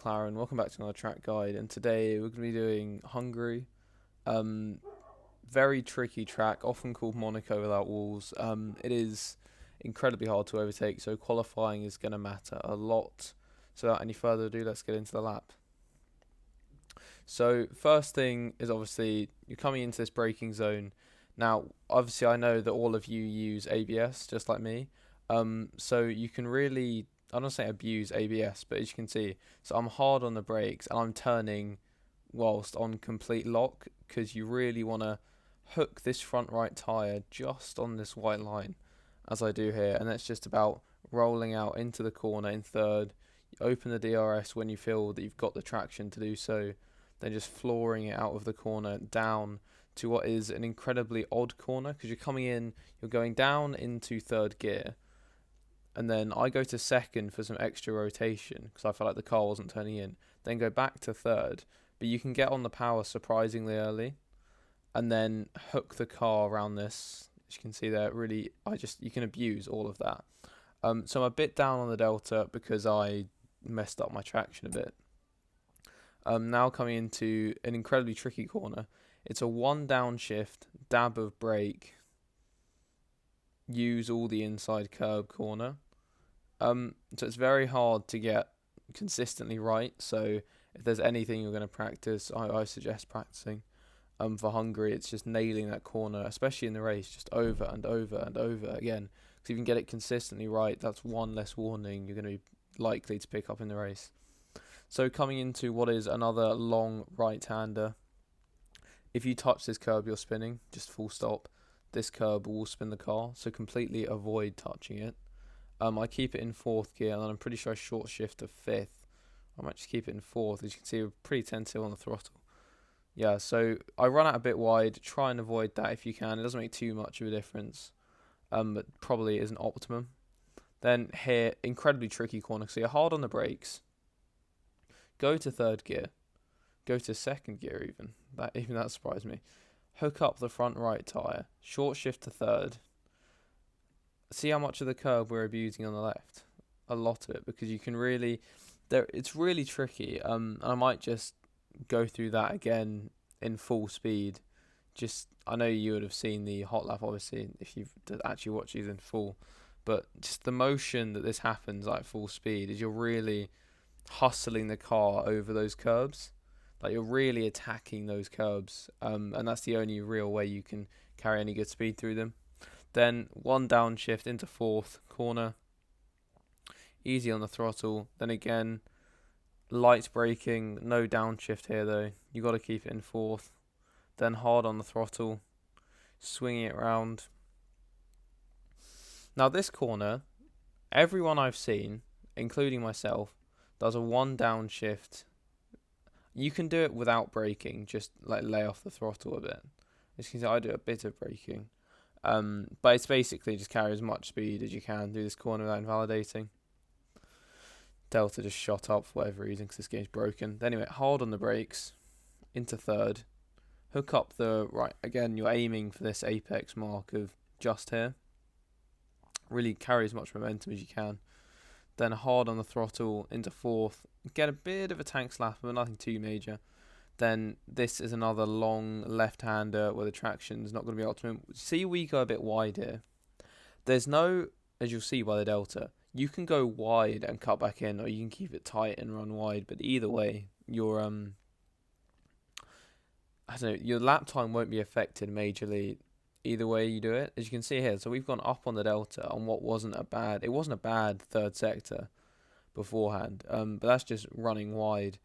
McLaren. Welcome back to another track guide, and today we're going to be doing Hungary. Um, Very tricky track, often called Monaco without walls. It is incredibly hard to overtake, so qualifying is going to matter a lot. So without any further ado, let's get into the lap. So first thing is obviously you're coming into this braking zone. Now, obviously, I know that all of you use ABS just like me. So you can really, I don't say abuse ABS, but as you can see, so I'm hard on the brakes and I'm turning whilst on complete lock because you really want to hook this front right tyre just on this white line as I do here, and that's just about rolling out into the corner in third. You open the DRS when you feel that you've got the traction to do so, then just flooring it out of the corner down to what is an incredibly odd corner because you're coming in, you're going down into third gear, and then I go to second for some extra rotation because I felt like the car wasn't turning in, then go back to third, but you can get on the power surprisingly early and then hook the car around this. As you can see there, really, you can abuse all of that. So I'm a bit down on the delta because I messed up my traction a bit. Now coming into an incredibly tricky corner. It's a one downshift, dab of brake, use all the inside curb corner. So it's very hard to get consistently right. So if there's anything you're going to practice, I suggest practicing. For Hungary, it's just nailing that corner, especially in the race, just over and over and over again. Because if you can get it consistently right, that's one less warning you're going to be likely to pick up in the race. So coming into what is another long right-hander. If you touch this curb, you're spinning, just full stop. This curb will spin the car, so completely avoid touching it. I keep it in fourth gear, and then I'm pretty sure I short shift to fifth. I might just keep it in fourth. As you can see, we're pretty tentative on the throttle. Yeah, so I run out a bit wide. Try and avoid that if you can. It doesn't make too much of a difference, but probably isn't optimum. Then here, incredibly tricky corner. So you're hard on the brakes. Go to third gear. Go to second gear even. That surprised me. Hook up the front right tyre. Short shift to third. See how much of the curb we're abusing on the left. A lot of it, because you can really... It's really tricky. And I might just go through that again in full speed. I know you would have seen the hot lap, obviously, if you've actually watched these in full. But just the motion that this happens at full speed is you're really hustling the car over those curbs. Like, you're really attacking those curbs, and that's the only real way you can carry any good speed through them. Then one downshift into fourth corner, easy on the throttle. Then again, light braking, no downshift here though. You got to keep it in fourth. Then hard on the throttle, swinging it round. Now this corner, everyone I've seen, including myself, does a one downshift. You can do it without braking, just like lay off the throttle a bit. As you can see, I do a bit of braking. But it's basically just carry as much speed as you can through this corner without invalidating. Delta just shot up for whatever reason because this game's broken. Anyway, hard on the brakes, into third. Hook up the right. Again, you're aiming for this apex mark of just here. Really carry as much momentum as you can. Then hard on the throttle into fourth. Get a bit of a tank slapper, but nothing too major. Then this is another long left-hander where the traction is not going to be optimum. See, we go a bit wide here. There's no, as you'll see by the delta, you can go wide and cut back in, or you can keep it tight and run wide. But either way, your your lap time won't be affected majorly. Either way you do it, as you can see here. So we've gone up on the delta on what wasn't a bad third sector beforehand. But that's just running wide.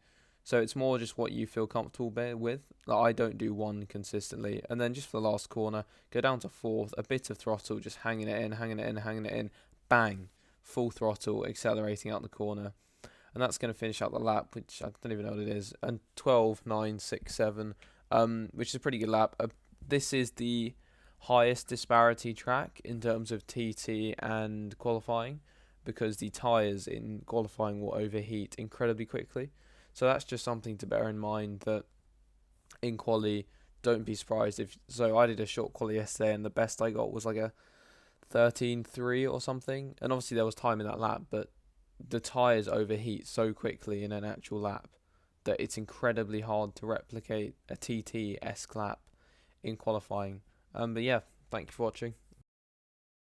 So it's more just what you feel comfortable with. Like, I don't do one consistently. And then just for the last corner, go down to fourth, a bit of throttle, just hanging it in, bang, full throttle, accelerating out the corner. And that's going to finish out the lap, which I don't even know what it is, and 12.967, which is a pretty good lap. This is the highest disparity track in terms of TT and qualifying, because the tyres in qualifying will overheat incredibly quickly. So that's just something to bear in mind, that in quali, don't be surprised if... So I did a short quali yesterday, and the best I got was like a 13.3 or something. And obviously there was time in that lap, but the tyres overheat so quickly in an actual lap that it's incredibly hard to replicate a TT-esque lap in qualifying. But yeah, thank you for watching.